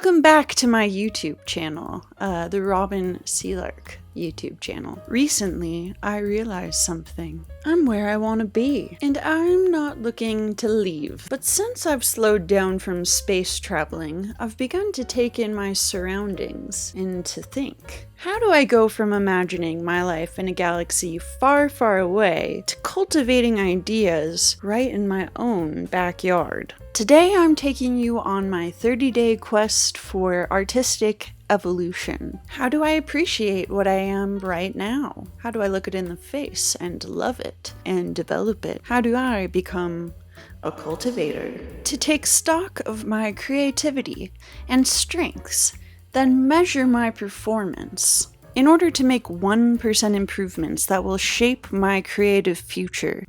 Welcome back to my YouTube channel, the Robin Sealark YouTube channel. Recently, I realized something. I'm where I want to be, and I'm not looking to leave. But since I've slowed down from space traveling, I've begun to take in my surroundings and to think. How do I go from imagining my life in a galaxy far, far away to cultivating ideas right in my own backyard? Today I'm taking you on my 30-day quest for artistic evolution. How do I appreciate what I am right now? How do I look it in the face and love it and develop it? How do I become a cultivator? To take stock of my creativity and strengths, then measure my performance in order to make 1% improvements that will shape my creative future,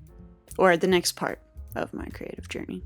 or the next part of my creative journey.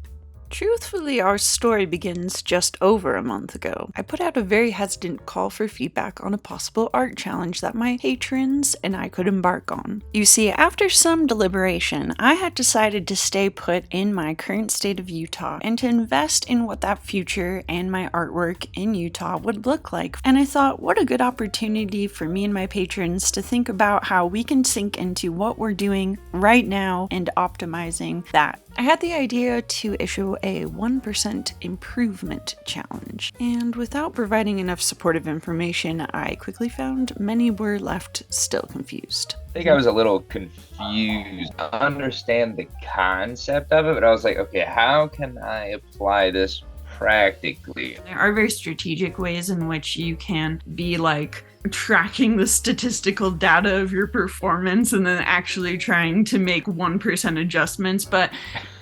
Truthfully, our story begins just over a month ago. I put out a very hesitant call for feedback on a possible art challenge that my patrons and I could embark on. You see, after some deliberation, I had decided to stay put in my current state of Utah and to invest in what that future and my artwork in Utah would look like. And I thought, what a good opportunity for me and my patrons to think about how we can sink into what we're doing right now and optimizing that. I had the idea to issue a 1% improvement challenge, and without providing enough supportive information, I quickly found many were left still confused. I think I was a little confused. I understand the concept of it, but I was like, okay, how can I apply this practically? There are very strategic ways in which you can be like tracking the statistical data of your performance and then actually trying to make 1% adjustments, but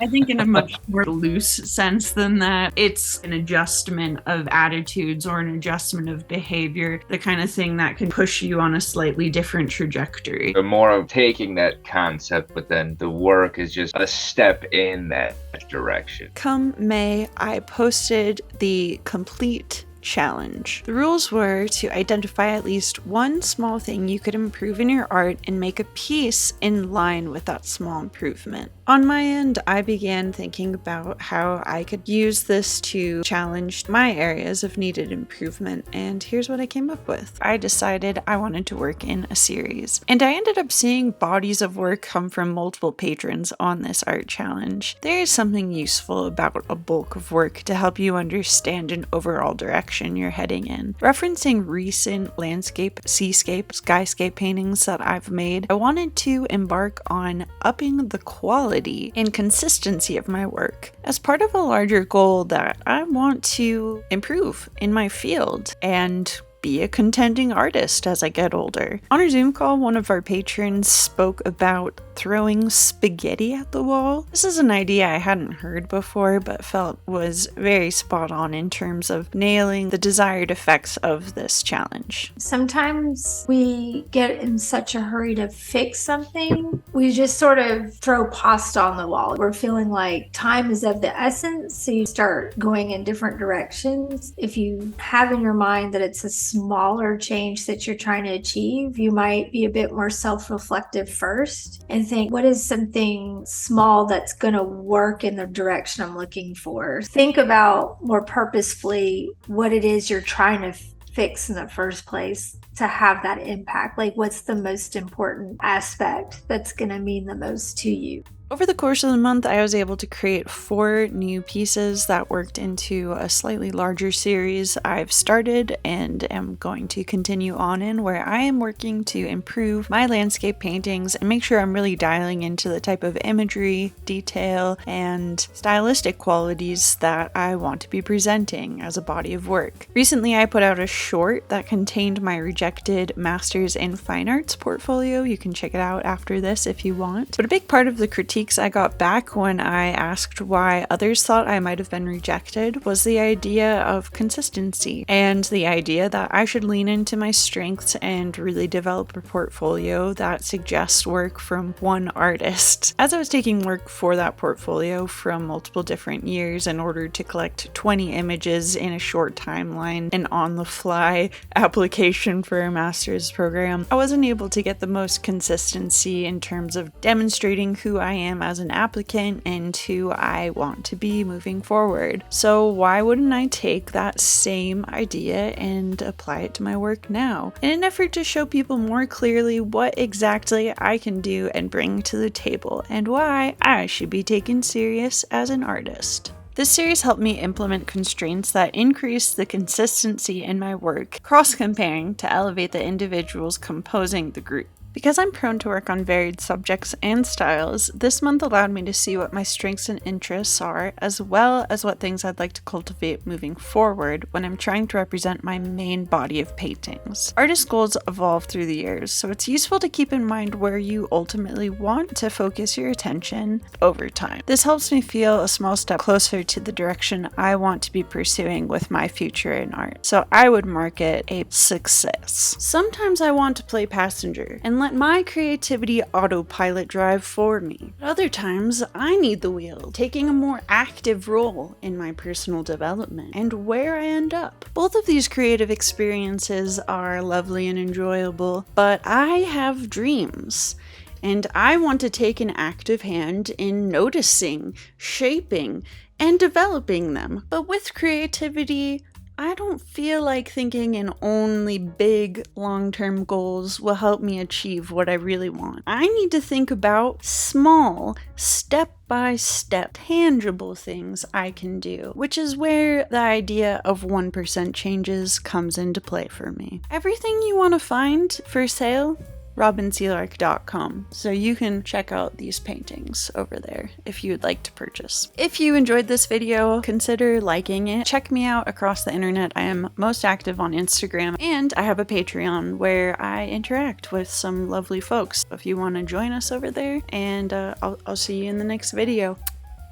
I think in a much more loose sense than that, it's an adjustment of attitudes or an adjustment of behavior, the kind of thing that can push you on a slightly different trajectory. But more of taking that concept, but then the work is just a step in that direction. Come May, I posted the complete challenge. The rules were to identify at least one small thing you could improve in your art and make a piece in line with that small improvement. On my end, I began thinking about how I could use this to challenge my areas of needed improvement, and here's what I came up with. I decided I wanted to work in a series, and I ended up seeing bodies of work come from multiple patrons on this art challenge. There is something useful about a bulk of work to help you understand an overall direction you're heading in. Referencing recent landscape, seascape, skyscape paintings that I've made, I wanted to embark on upping the quality and consistency of my work as part of a larger goal that I want to improve in my field and be a contending artist as I get older. On our Zoom call, one of our patrons spoke about throwing spaghetti at the wall. This is an idea I hadn't heard before, but felt was very spot on in terms of nailing the desired effects of this challenge. Sometimes we get in such a hurry to fix something, we just sort of throw pasta on the wall. We're feeling like time is of the essence, so you start going in different directions. If you have in your mind that it's a smaller change that you're trying to achieve, you might be a bit more self-reflective first and think, what is something small that's going to work in the direction I'm looking for? Think about more purposefully what it is you're trying to fix in the first place to have that impact. Like, what's the most important aspect that's going to mean the most to you? Over the course of the month, I was able to create 4 new pieces that worked into a slightly larger series I've started and am going to continue on in, where I am working to improve my landscape paintings and make sure I'm really dialing into the type of imagery, detail, and stylistic qualities that I want to be presenting as a body of work. Recently, I put out a short that contained my rejected Masters in Fine Arts portfolio. You can check it out after this if you want. But a big part of the critique I got back when I asked why others thought I might have been rejected was the idea of consistency and the idea that I should lean into my strengths and really develop a portfolio that suggests work from one artist. As I was taking work for that portfolio from multiple different years in order to collect 20 images in a short timeline, an on-the-fly application for a master's program, I wasn't able to get the most consistency in terms of demonstrating who I am am as an applicant and who I want to be moving forward. So why wouldn't I take that same idea and apply it to my work now, in an effort to show people more clearly what exactly I can do and bring to the table, and why I should be taken serious as an artist. This series helped me implement constraints that increase the consistency in my work, cross-comparing to elevate the individuals composing the group. Because I'm prone to work on varied subjects and styles, this month allowed me to see what my strengths and interests are, as well as what things I'd like to cultivate moving forward when I'm trying to represent my main body of paintings. Artist goals evolve through the years, so it's useful to keep in mind where you ultimately want to focus your attention over time. This helps me feel a small step closer to the direction I want to be pursuing with my future in art, so I would mark it a success. Sometimes I want to play passenger and let my creativity autopilot drive for me. Other times, I need the wheel, taking a more active role in my personal development and where I end up. Both of these creative experiences are lovely and enjoyable, but I have dreams. And I want to take an active hand in noticing, shaping, and developing them. But with creativity, I don't feel like thinking in only big, long-term goals will help me achieve what I really want. I need to think about small, step-by-step, tangible things I can do, which is where the idea of 1% changes comes into play for me. Everything you want to find for sale? robinsealark.com, so you can check out these paintings over there if you'd like to purchase. If you enjoyed this video, consider liking it. Check me out across the internet. I am most active on Instagram, and I have a Patreon where I interact with some lovely folks. If you want to join us over there, and I'll see you in the next video.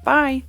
Bye!